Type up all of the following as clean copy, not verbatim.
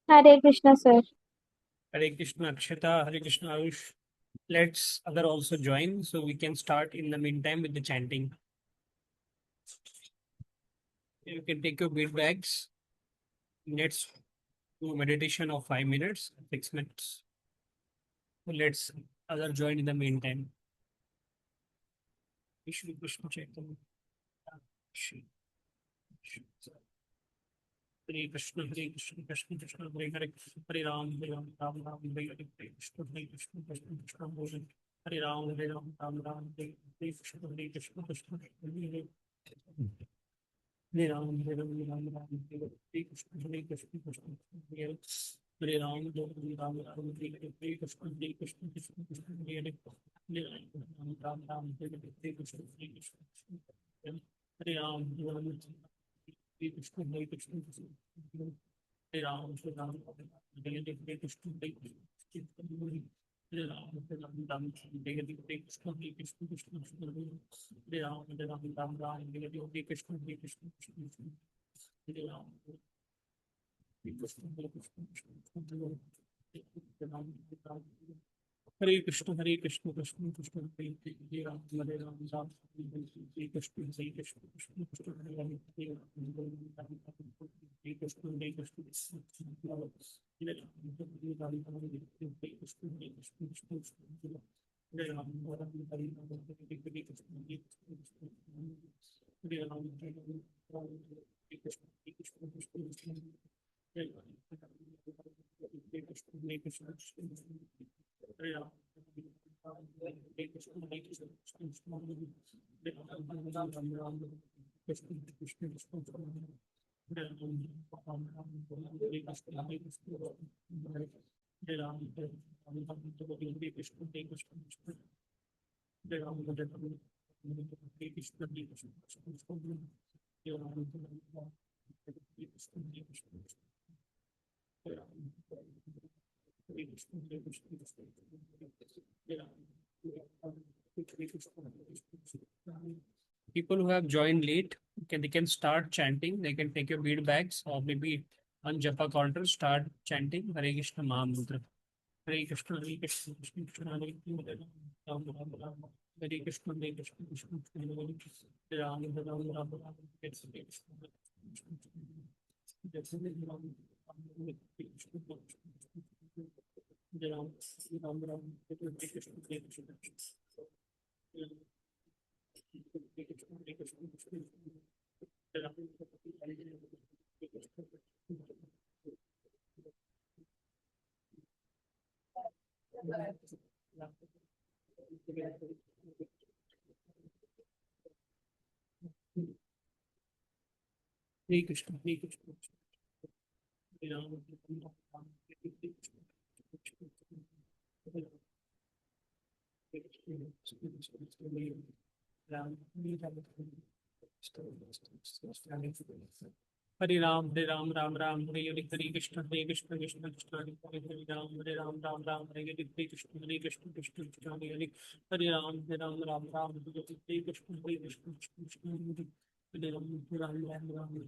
Hare Krishna, sir. Hare Krishna Akshata, Hare Krishna Arush. Let's other also join so we can start in the meantime with the chanting. You can take your bead bags. Let's do meditation of 5 minutes, 6 minutes. Let's other join in the meantime. Vishnu Krishna Chaitanya. Shri- Shri- Hare Krishna, Hare Krishna, Krishna Krishna, Hare Hare, Hare Ram, Hare Ram, Ram Ram, Hare Hare, Hare Krishna, Hare Krishna, Krishna Krishna, Hare Ram, Hare Ram, Ram Ram, Hare Krishna, Hare Krishna, Krishna Hare Hare. Hare Ram, Hare Ram, Ram Ram, Hare Krishna, Hare Krishna, Krishna Hare Hare. Hare Ram, Hare Ram, Ram Ram, Hare Krishna, Hare Krishna, Krishna Krishna Hare Hare. Hare Ram, Ram Ram, Hare Krishna, Hare Krishna, Hare Hare. Hare Ram, Hare Ram, Hare Krishna, Hare Krishna, Krishna Hare Ram, Hare Ram, Hare Krishna, Hare Krishna. Hare Ram, Hare Ram, Ram Ram, Hare Krishna, Hare Krishna, Krishna Krishna Hare Hare. Hare Ram, Hare Ram, Ram Ram, Hare Krishna, Hare Krishna, Krishna Krishna Hare Ram, Hare Krishna, Hare Krishna, Krishna Krishna Hare Hare. Hare Ram, Hare Ram, Hare Krishna, Hare Krishna, Krishna Krishna Hare Hare. Hare Ram, Hare Ram, Ram Hare Krishna, Hare Krishna, Krishna Krishna Hare Hare. Hare Ram, Hare Ram, Hare Krishna, Hare Krishna, Krishna Krishna Hare Hare. Hare Ram, Hare Ram, Hare Krishna, Hare Krishna, Krishna Krishna Hare Hare. Hare Ram, Hare Ram, Hare Krishna, Hare Krishna, Krishna Krishna Hare Hare. Hare Ram, Hare Ram, Hare Krishna, Hare Krishna, Krishna Krishna Hare Hare. Hare Ram, Hare Ram, Hare Krishna, Hare Krishna, Krishna Krishna Hare Hare. Hare Ram, Hare Krishna, Hare Krishna, Krishna Krishna Hare Hare. Hare Ram, Hare Ram, Ram Ram, Hare Krishna, Hare Krishna, Krishna Krishna Hare Hare. Hare Ram, Hare Krishna, Hare Krishna, Hare Krishna. Hare Ram, Hare Ram, Hare Krishna, Hare Krishna, Krishna. Hare Ram, Hare Ram, Hare Krishna, Hare Krishna, Krishna Krishna Hare Hare. Hare Ram, Hare Ram, Hare Krishna, Hare Krishna, Krishna. Hare Ram, Hare Krishna, Hare Krishna, Krishna Krishna. Hare Ram, Hare Krishna, Hare Krishna, Krishna. People who have joined late they can start chanting. They can take your bead bags or maybe on japa counter start chanting Hare Krishna Mahamantra. Hare Krishna, Hare Krishna, Krishna Krishna, Hare Hare, Ram Ram Ram, Hare Krishna, Hare Krishna, Krishna Krishna, Hare Hare, Ram Ram Ram Ram, Hare Krishna, Hare Krishna, Krishna Krishna, Hare Hare, Ram Hare Krishna, Hare Krishna, Ram Ram Ram, Hare Krishna, Hare Krishna, Hare Krishna, Hare Krishna, Krishna Ram Hare Krishna, Hare Krishna, Hare Ram, Hare Ram, Hare Krishna, Hare Ram, Ram Ram, Hare Hare, Hare Krishna, Hare Krishna, Krishna Krishna, Hare Hare, Hare Ram, Ram Ram, Hare Hare, Hare Krishna, Hare Krishna, Krishna Krishna, Hare Hare, Hare Ram, Ram Ram, Hare Hare, Krishna, Hare Krishna, Krishna Krishna, Hare Hare. Hare Ram, Ram, Hare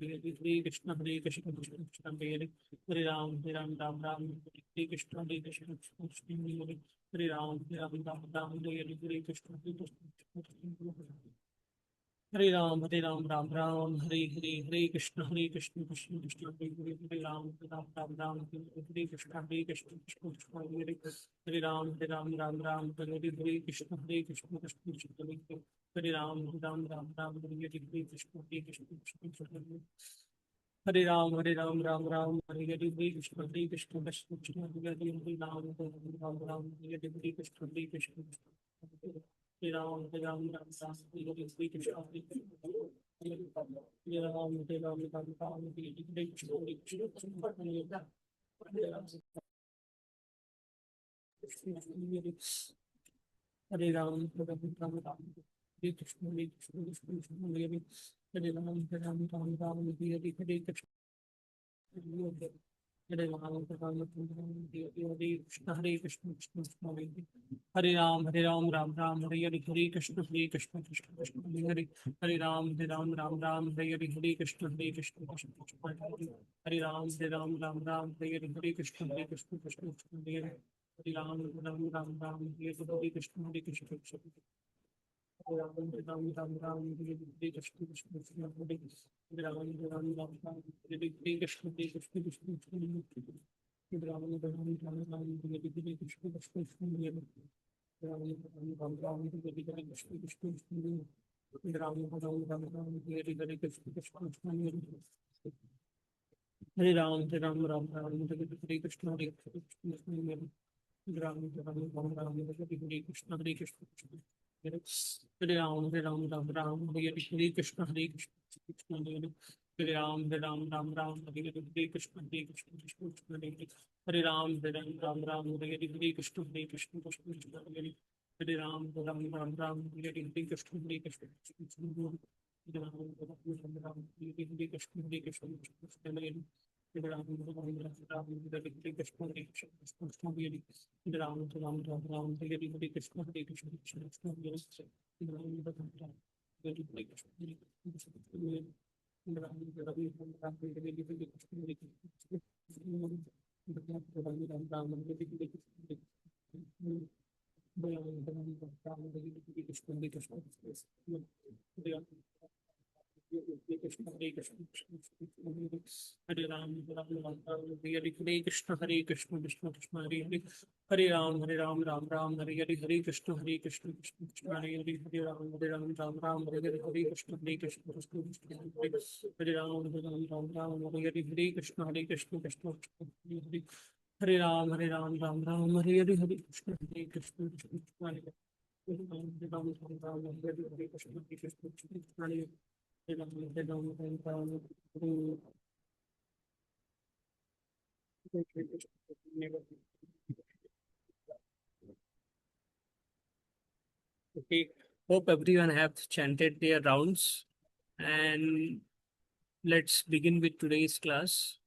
Hare, Krishna, Hare Krishna, Krishna Krishna, Hare Hare. Hare Ram, Ram Ram, Hare Krishna, Hare Krishna, Krishna Krishna, Hare Hare. Hare Ram, Ram Ram, Hare Hare, Krishna, Hare Krishna, Krishna Krishna, Hare Hare. Hare Ram, Ram Ram, Hare Hare, Hare Krishna, Krishna Krishna, Hare Hare, Hare Ram, Ram Ram, Hare Krishna, Krishna Krishna, Hare Hare, Hare Ram, Ram Ram, Hare Hare, Krishna, Krishna Krishna, Hare Hare, Hare Ram, Ram Ram, Hare Hare, Krishna, Krishna Krishna, Hare Hare. Hare Ram, Ram Ram, Hare Hare, Krishna, Krishna Krishna, Hare Hare, Hare Ram, Ram, Hare Hare, Krishna, Krishna Krishna, Hare Ram, Ram Ram, Hare Hare, Krishna, Hare Ram, Ram Ram, Hare Hare, Krishna, Krishna, Hare Ram, Ram Ram, Hare Krishna, Krishna Krishna, Hare Hare, Hare Ram, Ram Ram, Hare Hare, Hare Krishna. Hare Ram, Hare Krishna, Hare Krishna, Krishna Krishna, Hare Ram, Hare Ram, Ram Ram, Hare Hare, Hare Krishna, Hare Krishna, Krishna Krishna, Hare Hare, Hare Ram, Hare Ram, Ram Ram, Hare Hare, Hare Krishna, Hare Krishna, Krishna Krishna, Hare Ram, Hare Ram, Ram Ram, Hare Hare, Hare Krishna, Hare Krishna, Krishna Krishna, Hare Hare, Hare Ram, Hare Ram, Ram Ram, Hare Hare, Hare Krishna, Hare Krishna, Krishna Ram Ram Ram Ram Hare Hare Krishna Krishna Krishna Hare Hare Ram Ram Ram Ram Hare Hare Krishna Hare Krishna Krishna Krishna Hare Ram Ram Ram Ram Hare Hare Krishna Krishna Krishna Hare Ram Ram Ram Ram Hare Hare Krishna Krishna Krishna Hare Ram Ram Ram Ram Hare Hare Krishna Krishna Krishna Hare Ram Ram Ram Ram Hare Hare Krishna Hare Krishna Hare Ram Ram Ram Ram Hare Hare Krishna Hare Krishna Hare Ram Ram Ram Ram Hare Hare Krishna Hare Krishna Hare Ram Ram Ram Ram Hare Hare Krishna Hare Krishna Hare Ram Ram Ram Ram Hare Hare Krishna Hare Krishna Hare Ram Ram Ram Ram Hare Hare Krishna Hare Krishna Hare Ram Ram Ram Hare Hare Krishna Hare Krishna Hare Ram Ram Ram Hare Hare Krishna Hare Krishna Ram Ram Ram Ram Hare Hare Krishna Hare Krishna Krishna Krishna Hare Ram Ram Ram Hare Hare Krishna Hare Krishna Ram Ram Ram Hare Hare Krishna Hare Krishna Ram Ram Hare Hare Krishna Hare Ram, Hare Krishna, Hare Krishna, Krishna Krishna, Hare Hare, Hare Ram, Ram Ram, Hare Hare, Hare Krishna, Hare Krishna, Krishna Krishna, Hare Hare, Hare Ram, Ram Ram, Hare Hare, Hare Krishna, Hare Krishna, Krishna Krishna, Hare Ram, Ram Ram, Hare Hare, Hare Krishna, Hare Krishna, Krishna Krishna, Hare Hare Ram, Ram Ram, Hare Hare, Hare Krishna, Hare Krishna, Krishna Krishna, Hare Ram, Ram Ram, Hare Hare, Hare Krishna, Hare Krishna, Krishna Krishna, Hare Okay, hope everyone have chanted their rounds and let's begin with today's class.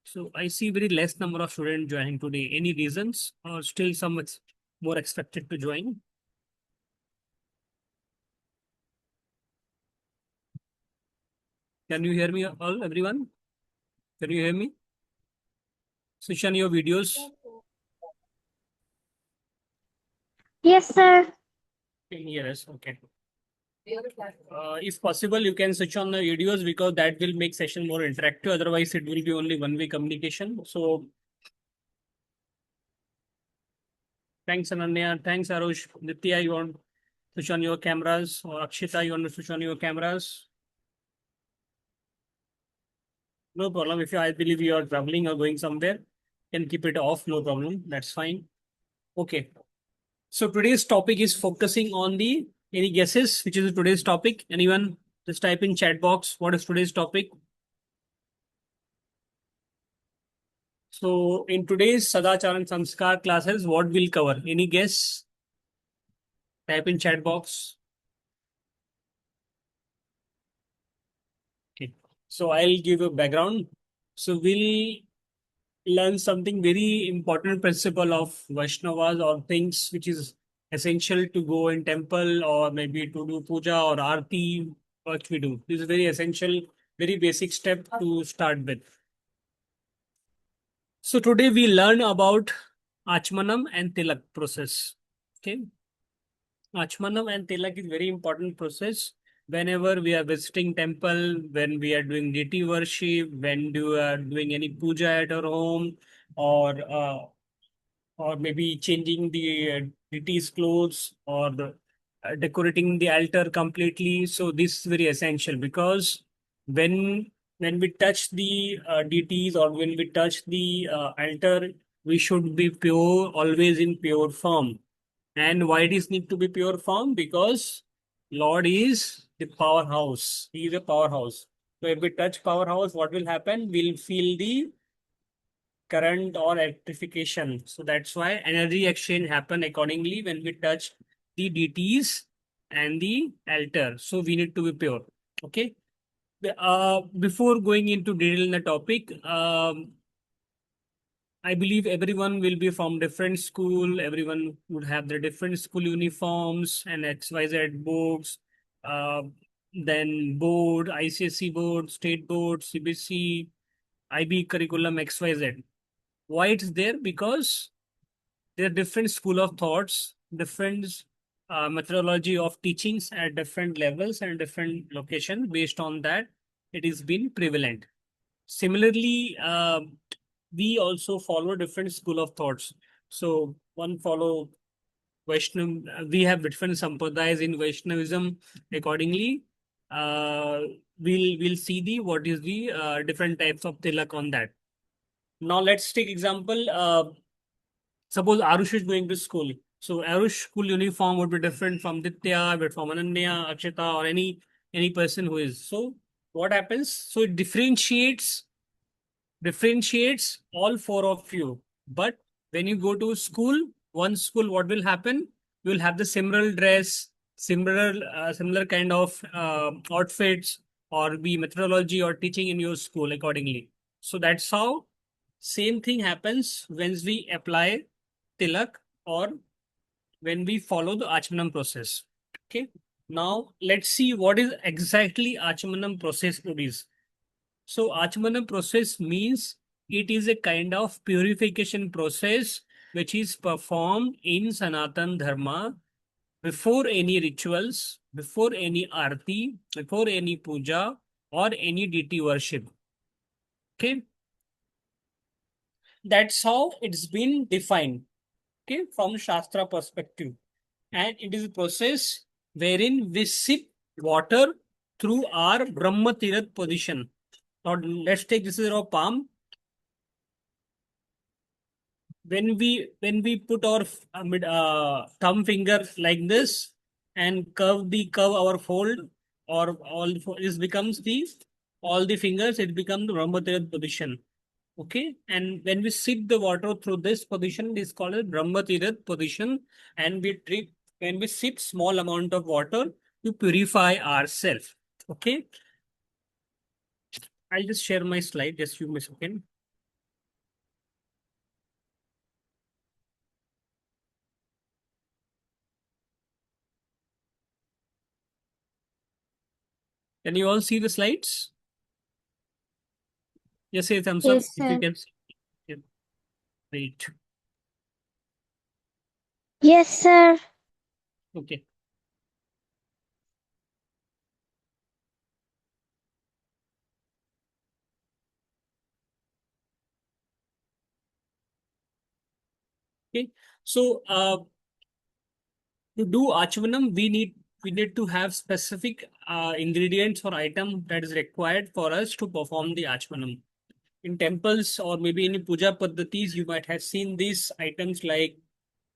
So I see very less number of students joining today. Any reasons or still some more expected to join? Can you hear me all, everyone? Can you hear me? Switch on your videos. Yes, sir. Yes, okay. If possible, you can switch on the videos because that will make session more interactive. Otherwise, it will be only one-way communication. So, thanks, Ananya. Thanks, Arush. Nitya, you want to switch on your cameras? Or Akshita, you want to switch on your cameras? No problem. If you, I believe you are traveling or going somewhere, can keep it off. No problem. That's fine. Okay. So today's topic is focusing on the any guesses, which is today's topic. Anyone? Just type in chat box. What is today's topic? So in today's Sadachar and Samskar classes, what we'll cover? Any guess? Type in chat box. Okay. So I'll give a background. So we'll learn something very important principle of Vaishnavas or things which is essential to go in temple or maybe to do puja or aarti, what we do. This is very essential, very basic step to start with. So today we learn about Achmanam and Tilak process. Okay. Achmanam and Tilak is very important process. Whenever we are visiting temple, when we are doing deity worship, when we are doing any puja at our home, or maybe changing the deity's clothes or decorating the altar completely. So this is very essential because when when we touch the deities or when we touch the altar, we should be pure, always in pure form. And why does need to be pure form? Because Lord is the powerhouse. He is a powerhouse. So if we touch powerhouse, what will happen? We'll feel the current or electrification. So that's why energy exchange happen accordingly when we touch the deities and the altar. So we need to be pure. Okay. Before going into detail in the topic, I believe everyone will be from different school. Everyone would have their different school uniforms and XYZ books. Uh, then board, ICSE board, state board, CBC, IB curriculum XYZ. Why it's there? Because there are different school of thoughts, different methodology of teachings at different levels and different location. Based on that, it is been prevalent. Similarly, we also follow different school of thoughts. So one follow Vaishnav. We have different sampradayas in Vaishnavism. Accordingly, uh, we'll see the what is the different types of tilak on that. Now let's take example. Suppose Arush is going to school. So Arush school uniform would be different from Ditya, but from Ananya, Akshita, or any person who is. So what happens? So it differentiates all four of you. But when you go to school, one school, what will happen? You will have the similar dress, similar kind of outfits, or be methodology or teaching in your school accordingly. So that's how same thing happens when we apply tilak or when we follow the Achmanam process. Okay. Now let's see what is exactly Achmanam process is. So Achmana process means it is a kind of purification process which is performed in Sanatan Dharma before any rituals, before any arti, before any puja or any deity worship. Okay, that's how it's been defined. Okay, from Shastra perspective, and it is a process wherein we sip water through our Brahma Tirat position. Now let's take this is our palm. When we put our thumb finger like this and curve our fold or this becomes the all the fingers, it becomes the Brahmatirad position. Okay, and when we sip the water through this position, it is called a Brahmatirad position, and we drink when we sip small amount of water to purify ourselves. Okay, I'll just share my slide, just few seconds. Can you all see the slides? Just say thumbs up Yes, if you sir. can see. Yeah, great. Yes, sir. Okay. Okay. So to do Achvanam, we need to have specific ingredients or item that is required for us to perform the Achvanam. In temples or maybe in puja paddhatis, you might have seen these items like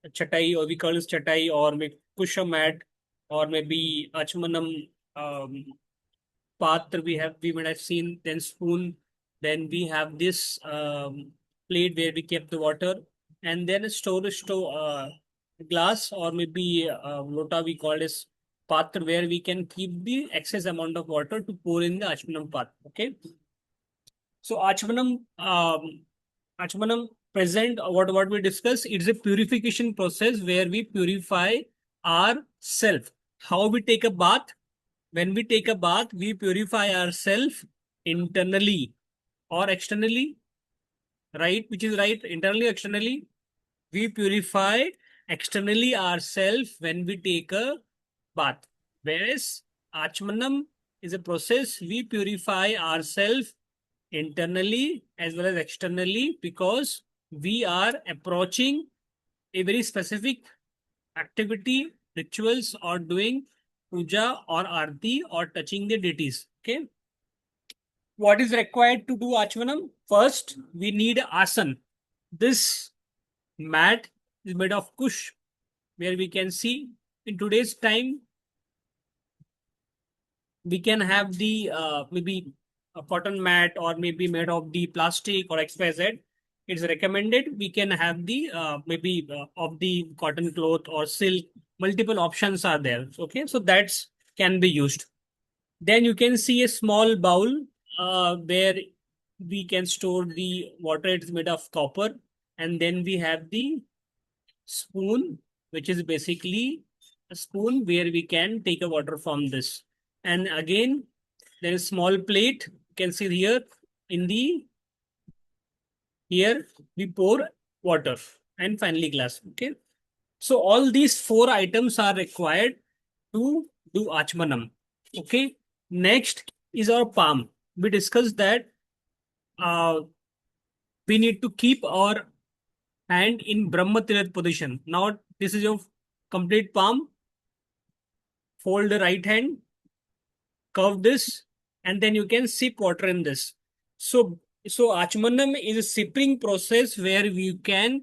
chatai, or we call it chatai, or maybe kusha mat, or maybe Achmanam patra we might have seen, then spoon, then we have this plate where we kept the water, and then a storage to glass or maybe lota we call this patra where we can keep the excess amount of water to pour in the achmanam patra. Okay, so achmanam present what we discussed. It's a purification process where we purify our self. How we take a bath? When we take a bath, we purify ourselves internally or externally, right? Which is right, internally, externally. We purify externally ourselves when we take a bath. Whereas Achmanam is a process we purify ourselves internally as well as externally because we are approaching a very specific activity, rituals, or doing puja or arti or touching the deities. Okay. What is required to do Achvanam? First, we need asan. This mat is made of kush, where we can see in today's time, we can have the maybe a cotton mat or maybe made of the plastic or XYZ. It's recommended we can have the maybe of the cotton cloth or silk. Multiple options are there. Okay, so that's can be used. Then you can see a small bowl where we can store the water. It's made of copper. And then we have the spoon, which is basically a spoon where we can take a water from this. And again, there is small plate. You can see here in the here we pour water and finally glass. Okay. So all these four items are required to do achmanam. Okay. Next is our palm. We discussed that uh, we need to keep our hand in Brahma Tirat position. Now this is your complete palm. Fold the right hand, curve this, and then you can sip water in this. So achmanam is a sipping process where you can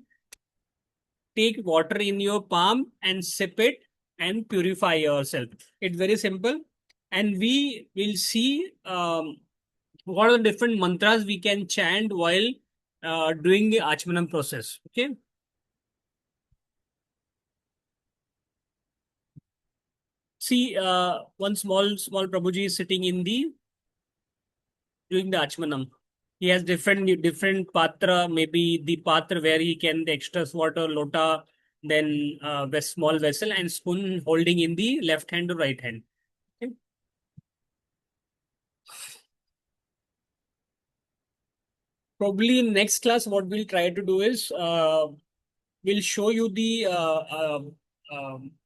take water in your palm and sip it and purify yourself. It's very simple. And we will see what are the different mantras we can chant while doing the achmanam process. Okay. See, one small Prabhuji is sitting in the doing the achmanam. He has different patra, maybe the patra where he can the extra water, lota, then small vessel and spoon holding in the left hand or right hand. Okay. Probably in next class, what we'll try to do is we'll show you the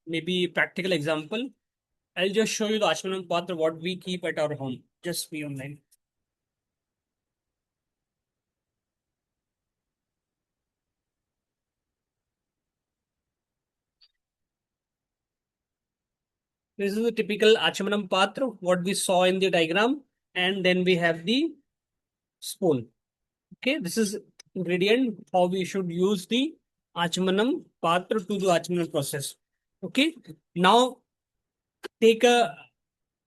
maybe practical example. I'll just show you the Ashmanam Patra, what we keep at our home. Just be online. This is the typical Achmanam Patra, what we saw in the diagram. And then we have the spoon. Okay, this is ingredient how we should use the Achmanam Patra to the Achmanam process. Okay, now take a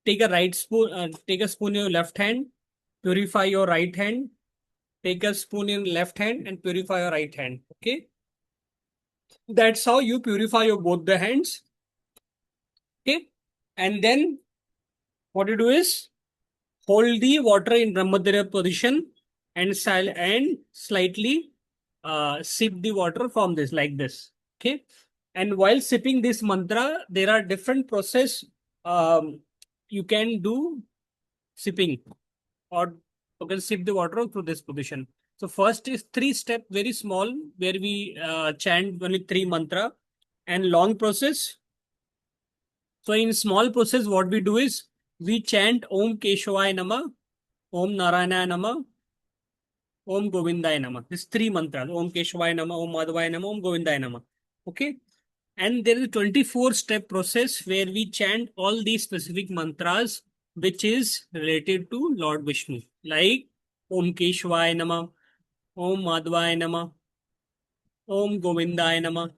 right spoon, take a spoon in your left hand, purify your right hand, take a spoon in left hand and purify your right hand. Okay, that's how you purify your both the hands. Okay, and then what you do is hold the water in Brahmadhira position and slightly sip the water from this like this. Okay, and while sipping this mantra, there are different process you can do sipping or you can sip the water through this position. So first is three step, very small, where we chant only three mantra and long process. So in small process, what we do is we chant Om Keshwaya Nama, Om Narayana Nama, Om Govindaya Nama. These three mantras. Om Keshwaya Nama, Om Madhavaya Nama, Om Govindaya Nama. Okay. And there is a 24-step process where we chant all these specific mantras which is related to Lord Vishnu. Like Om Keshwaya Nama, Om Madhavaya Nama, Om Govindaya Nama,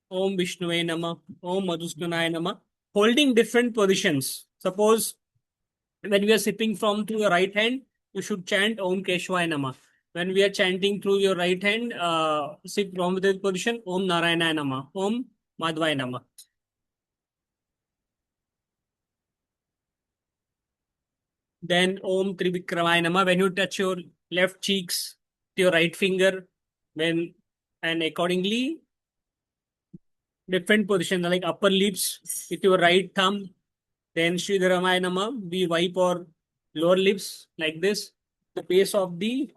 Om Vishnuve Nama, Om Madhusudhanaya Nama. Holding different positions. Suppose when we are sipping from through your right hand, you should chant Om Keshwaya Nama. When we are chanting through your right hand, sip from the position, Om Narayana Nama, Om Madhvaya Nama. Then Om Trivikramaya Nama. When you touch your left cheeks to your right finger, when and accordingly different positions like upper lips with your right thumb. Then Sridharamaya Nama, we wipe our lower lips like this. The base of the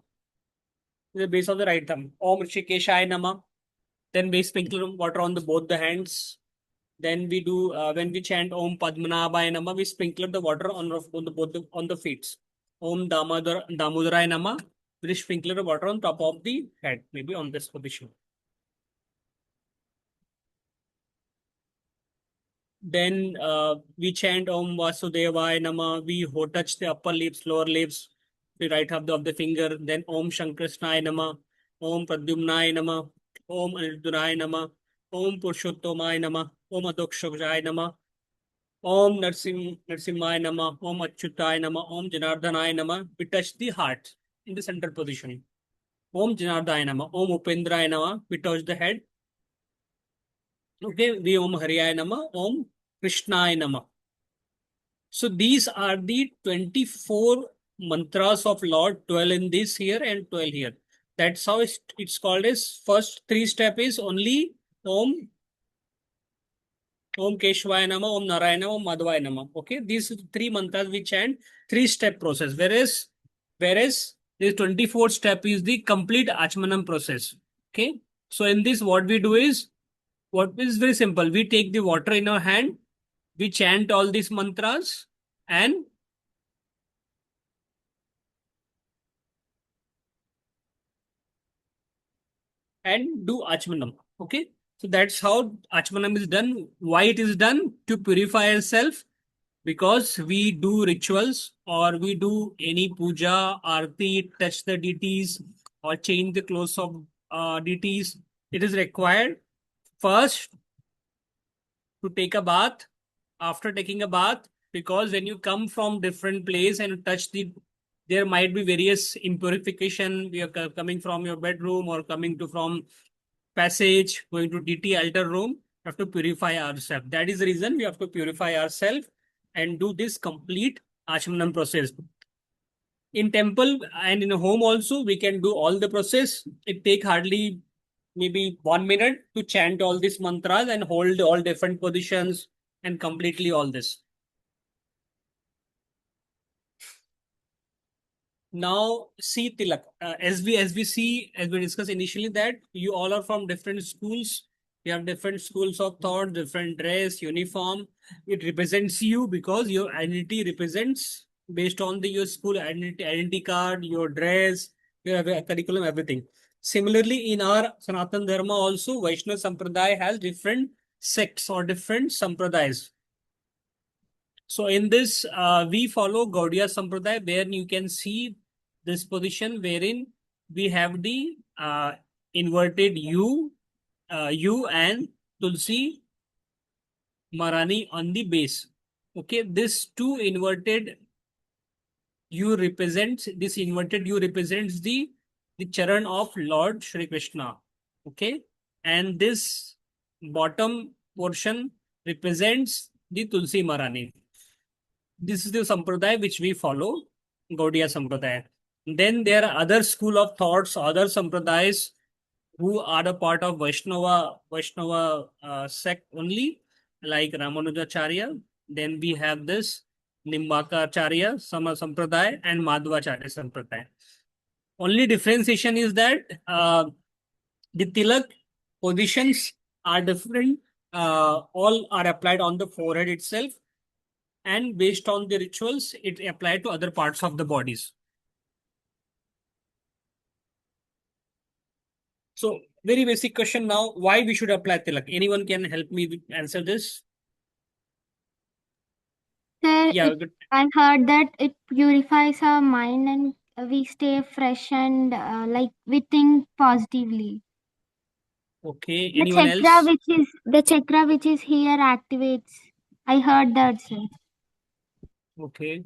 right thumb. Om Rishikeshaya Nama. Then we sprinkle water on the both the hands. Then we do when we chant Om Padmanabhaya Nama, we sprinkle the water on the both on the feet. Om Damodaraya Nama, we sprinkle the water on top of the head, maybe on this position. Then we chant Om Vasudevaya Nama. We touch the upper lips, lower lips, the right half of the finger. Then Om Shankrishnaaya Nama, Om Pradyumnaya Nama, Om Anirudhanaya Nama, Om Purushottamaya Nama, Om Adokshajaya Nama, Om Narsimhaya Nama, Om Achyutaya Nama, Om Janardhanaya Nama. We touch the heart in the center position. Om Janardhanaya Nama, Om Upendraya Nama. We touch the head. Okay, we Om Hariyaya Nama, Om Krishnaya Nama. So these are the 24 mantras of Lord, 12 in this here and 12 here. That's how it's called as first three step is only Om, Om Keshwaya Nama, Om Narayana, Om Madhvaya Nama. Okay, these three mantras we chant, three-step process. Whereas this 24th step is the complete Achmanam process. Okay, so in this, what is very simple. We take the water in our hand, we chant all these mantras, and do Achmanam. Okay, so that's how Achmanam is done. Why it is done? To purify ourselves, because we do rituals or we do any puja, arti, touch the deities or change the clothes of deities. It is required first to take a bath. After taking a bath, because when you come from different place and you touch there might be various impurification. We are coming from your bedroom or coming to from passage, going to DT altar room. We have to purify ourselves. That is the reason we have to purify ourselves and do this complete Ashmanam process. In temple and in a home also, we can do all the process. It take hardly maybe 1 minute to chant all these mantras and hold all different positions and completely all this. Now see Tilak. As we discussed initially, that you all are from different schools. You have different schools of thought, different dress, uniform. It represents you because your identity represents based on your school identity card, your dress, your curriculum, everything. Similarly, in our Sanatan Dharma also, Vaishnava Sampradaya has different sects or different sampradayas. So in this, we follow Gaudiya Sampradaya, where you can see this position wherein we have the inverted U and Tulsi Marani on the base. Okay, this two inverted U represents the charan of Lord Shri Krishna. Okay, and this bottom portion represents the Tulsi Marani. This is the sampradaya which we follow, Gaudiya Sampradaya. Then there are other school of thoughts, other sampradayas who are a part of Vaishnava sect only, like Ramanujacharya. Then we have this Nimbakacharya Sampradaya and Madhvacharya Sampradaya. Only differentiation is that the tilak positions are different. All are applied on the forehead itself, and based on the rituals, it applied to other parts of the bodies. So, very basic question now: why we should apply tilak? Anyone can help me answer this? Sir, Yeah, good. I heard that it purifies our mind and we stay fresh and like we think positively. Okay. Anyone else? The chakra which is here activates. I heard that, sir. Okay.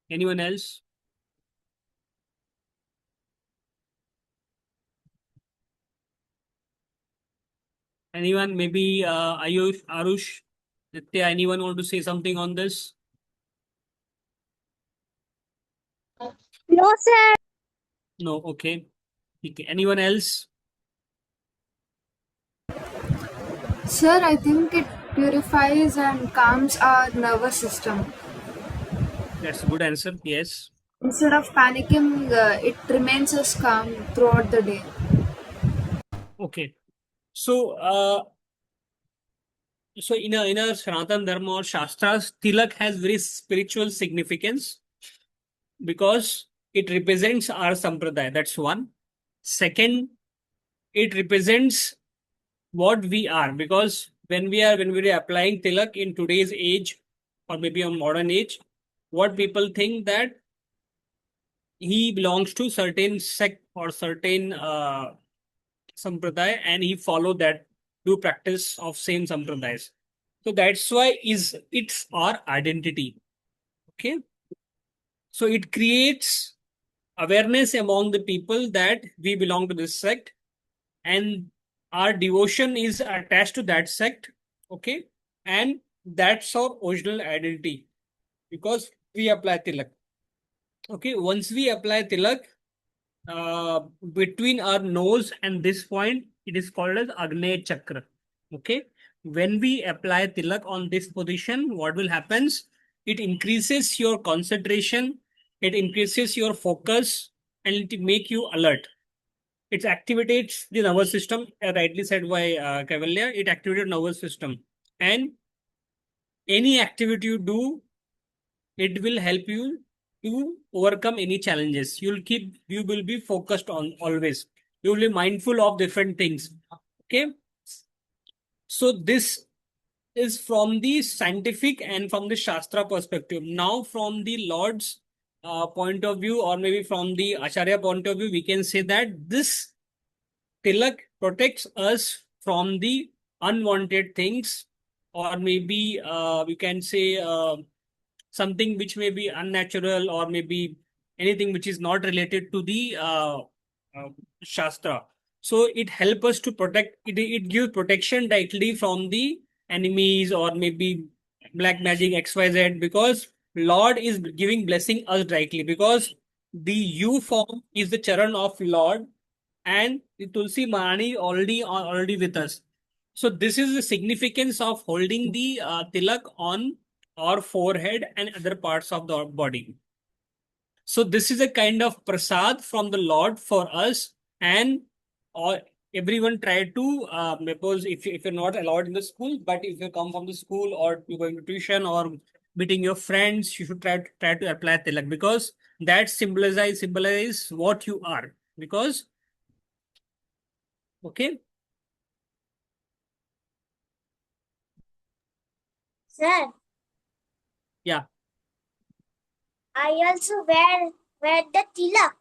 Anyone else? Anyone? Maybe Ayush, Arush, Nitya. Anyone want to say something on this? No, sir. No. Okay. Okay. Anyone else? Sir, I think it purifies and calms our nervous system. That's a good answer. Yes. Instead of panicking, it remains us calm throughout the day. Okay. So, in a Sanatan Dharma or Shastras, tilak has very spiritual significance because it represents our sampradaya. That's one. Second, it represents what we are, because when we are applying tilak in today's age or maybe on modern age, what people think that he belongs to certain sect or certain sampradaya and he follow that, do practice of same sampradayas. So that's why is it's our identity. Okay, so it creates awareness among the people that we belong to this sect and our devotion is attached to that sect. Okay, and that's our original identity because we apply tilak. Okay, once we apply tilak, between our nose and this point, it is called as Agneya Chakra. Okay. When we apply tilak on this position, what will happens? It increases your concentration, it increases your focus, and it make you alert. It activates the nervous system, rightly said by Cavalier. It activates nervous system, and any activity you do, it will help you to overcome any challenges. You will be focused on always. You will be mindful of different things. Okay. So this is from the scientific and from the Shastra perspective. Now, from the Lord's point of view, or maybe from the Acharya point of view, we can say that this tilak protects us from the unwanted things, or maybe we can say something which may be unnatural, or maybe anything which is not related to the uh, Shastra. So it helps us to protect, it gives protection directly from the enemies, or maybe black magic XYZ, because Lord is giving blessing us directly, because the U form is the charan of Lord, and the Tulsi Mahani already with us. So this is the significance of holding the tilak on our forehead and other parts of the body. So this is a kind of prasad from the Lord for us, and all everyone try to suppose if you're not allowed in the school, but if you come from the school, or you're going to tuition, or meeting your friends, you should try to apply tilak, because that symbolize what you are. Because okay, Sir, yeah. I also wear the tilak,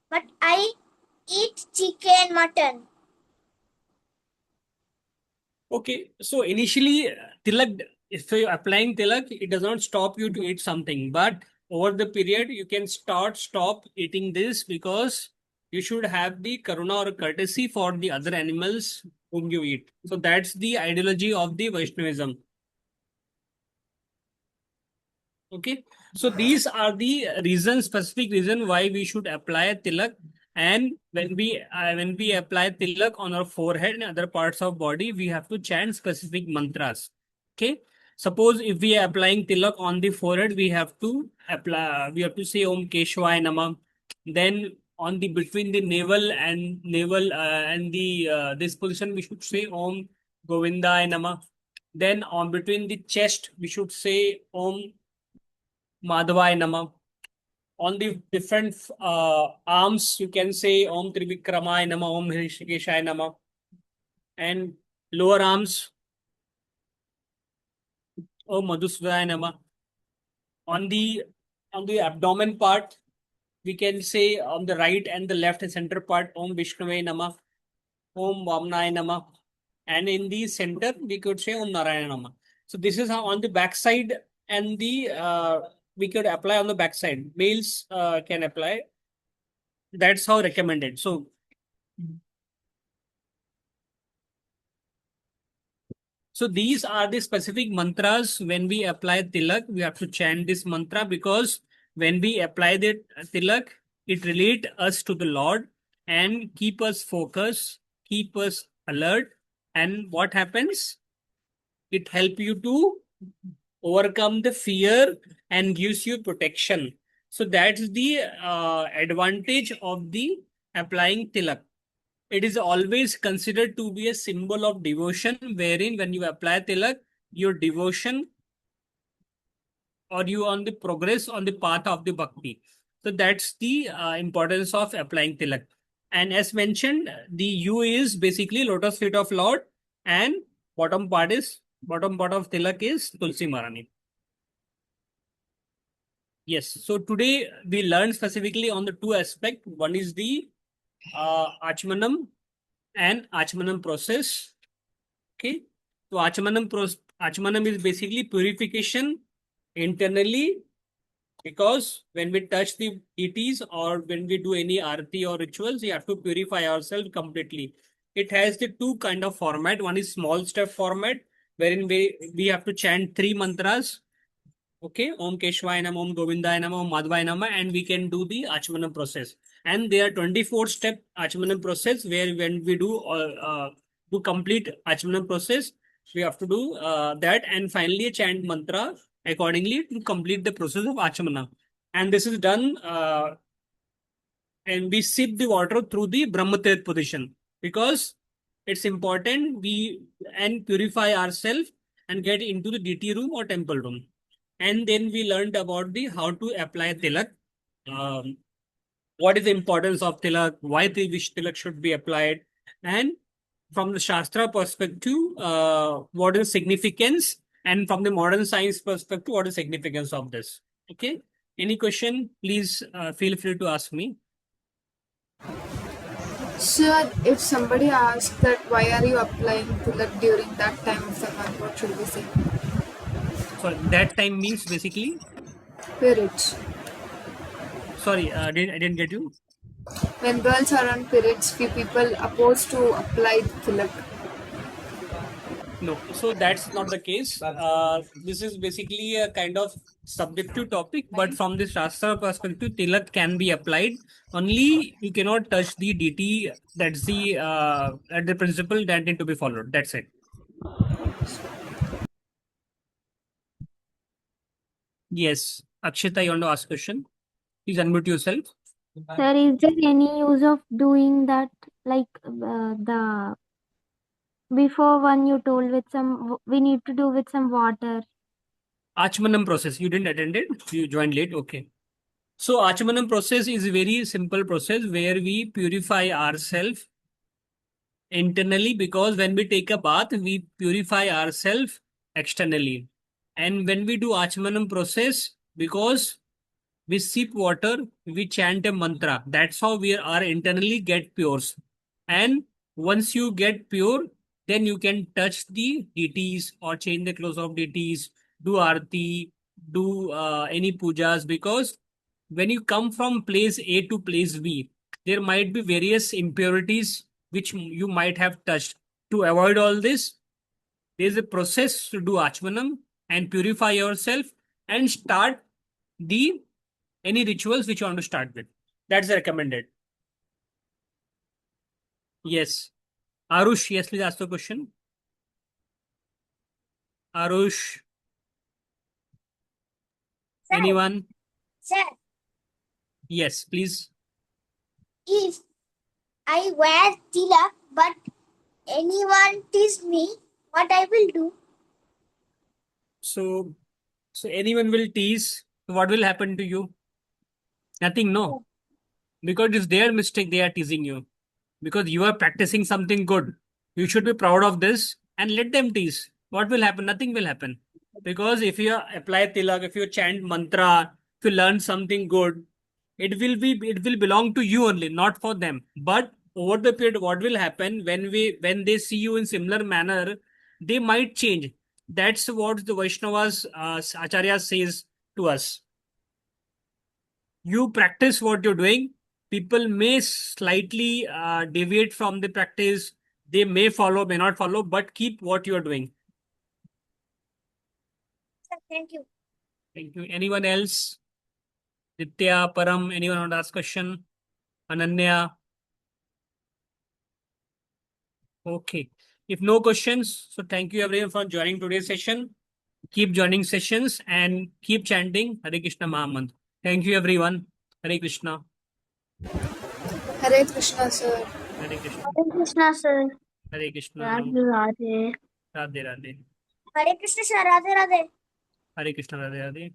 but I eat chicken, mutton. Okay, so initially, tilak, if you're applying tilak, it does not stop you to eat something, but over the period, you can stop eating this, because you should have the karuna or courtesy for the other animals whom you eat. So that's the ideology of the Vaishnavism. Okay, so these are the reasons, specific reason why we should apply tilak. And when we apply tilak on our forehead and other parts of body, we have to chant specific mantras. Okay, suppose if we are applying tilak on the forehead, we have to say Om Keshwaya Namah. Then on the between the navel and the this position, we should say Om Govindaya Namah. Then on between the chest, we should say Om Madhavaya Namah. On the different arms, you can say Om Trivikramaya Namah, Om Hrishikeshaya Namah. And lower arms, Om Madhusudaya Namah. On the abdomen part, we can say on the right and the left and center part, Om Vishnave Namah, Om Vamnaya Namah. And in the center, we could say Om Narayana Namah. So this is how on the back side, and the we could apply on the back side. Males can apply. That's how recommended. So these are the specific mantras. When we apply tilak, we have to chant this mantra, because when we apply the tilak, it relate us to the Lord and keep us focused, keep us alert. And what happens? It help you to overcome the fear and gives you protection. So that's the advantage of the applying tilak. It is always considered to be a symbol of devotion, wherein when you apply tilak, your devotion, or you on the progress on the path of the bhakti. So that's the importance of applying tilak. And as mentioned, the U is basically lotus feet of Lord, and bottom part of tilak is Tulsi Marani. Yes. So today we learned specifically on the two aspects. One is the Achmanam and Achmanam process. Okay. So Achmanam is basically purification internally, because when we touch the deities, or when we do any arati or rituals, we have to purify ourselves completely. It has the two kind of format. One is small step format, wherein we have to chant three mantras. Okay, Om Keshwaya Namah, Om Govindaya Namah, Om Madhvaya Namah, and we can do the Achmanam process. And there are 24-step Achamanan process where when we do to complete Achamanan process, we have to do that and finally chant mantra accordingly to complete the process of Achamana. And this is done and we sip the water through the Brahmatit position because it's important we and purify ourselves and get into the DT room or temple room. And then we learned about the how to apply tilak. Um, what is the importance of tilak, why the which tilak should be applied, and from the Shastra perspective, what is significance, and from the modern science perspective, what is significance of this? Okay. Any question? Please feel free to ask me. Sir, if somebody asks that why are you applying tilak during that time of the month, what should we say? So that time means basically. Periods. Sorry, I didn't get you. When girls are on periods, few people oppose to apply tilak. No, so that's not the case. This is basically a kind of subjective topic, but from the Shastra perspective, tilak can be applied. Only you cannot touch the DT. That's the principle that need to be followed. That's it. Yes, Akshita, you want to ask question? Please unmute yourself. Sir, is there any use of doing that, like the before one you told with some, we need to do with some water? Achmanam process. You didn't attend it. You joined late. Okay. So Achmanam process is a very simple process where we purify ourselves internally because when we take a bath, we purify ourselves externally. And when we do Achmanam process, because we sip water, we chant a mantra. That's how we are internally get pure. And once you get pure, then you can touch the deities or change the clothes of deities, do arti, do any pujas. Because when you come from place A to place B, there might be various impurities which you might have touched. To avoid all this, there is a process to do achmanam and purify yourself and start the any rituals which you want to start with. That's recommended. Yes. Arush, yes, please ask the question. Arush, Sir, anyone? sir, Yes, please. if I wear tilak but anyone tease me, what I will do? So, anyone will tease. What will happen to you? Nothing, no. Because it's their mistake they are teasing you. Because you are practicing something good. You should be proud of this and let them tease. What will happen? Nothing will happen. Because if you apply tilak, if you chant mantra, if you learn something good, it will belong to you only, not for them. But over the period, what will happen when they see you in similar manner, they might change. That's what the Vaishnavas Acharya says to us. You practice what you're doing. People may slightly deviate from the practice. They may follow, may not follow, but keep what you're doing. Sir, thank you. Thank you. Anyone else? Nitya, Param, anyone want to ask question? Ananya? Okay. If no questions, so thank you everyone for joining today's session. Keep joining sessions and keep chanting Hare Krishna Mahamantra. Thank you everyone. Hare Krishna. Hare Krishna, sir. Hare Krishna. Hare Krishna, sir. Hare Krishna. Radhe Radhe. Radhe Radhe. Hare Krishna, sir. Radhe Radhe. Hare Krishna. Radhe Radhe.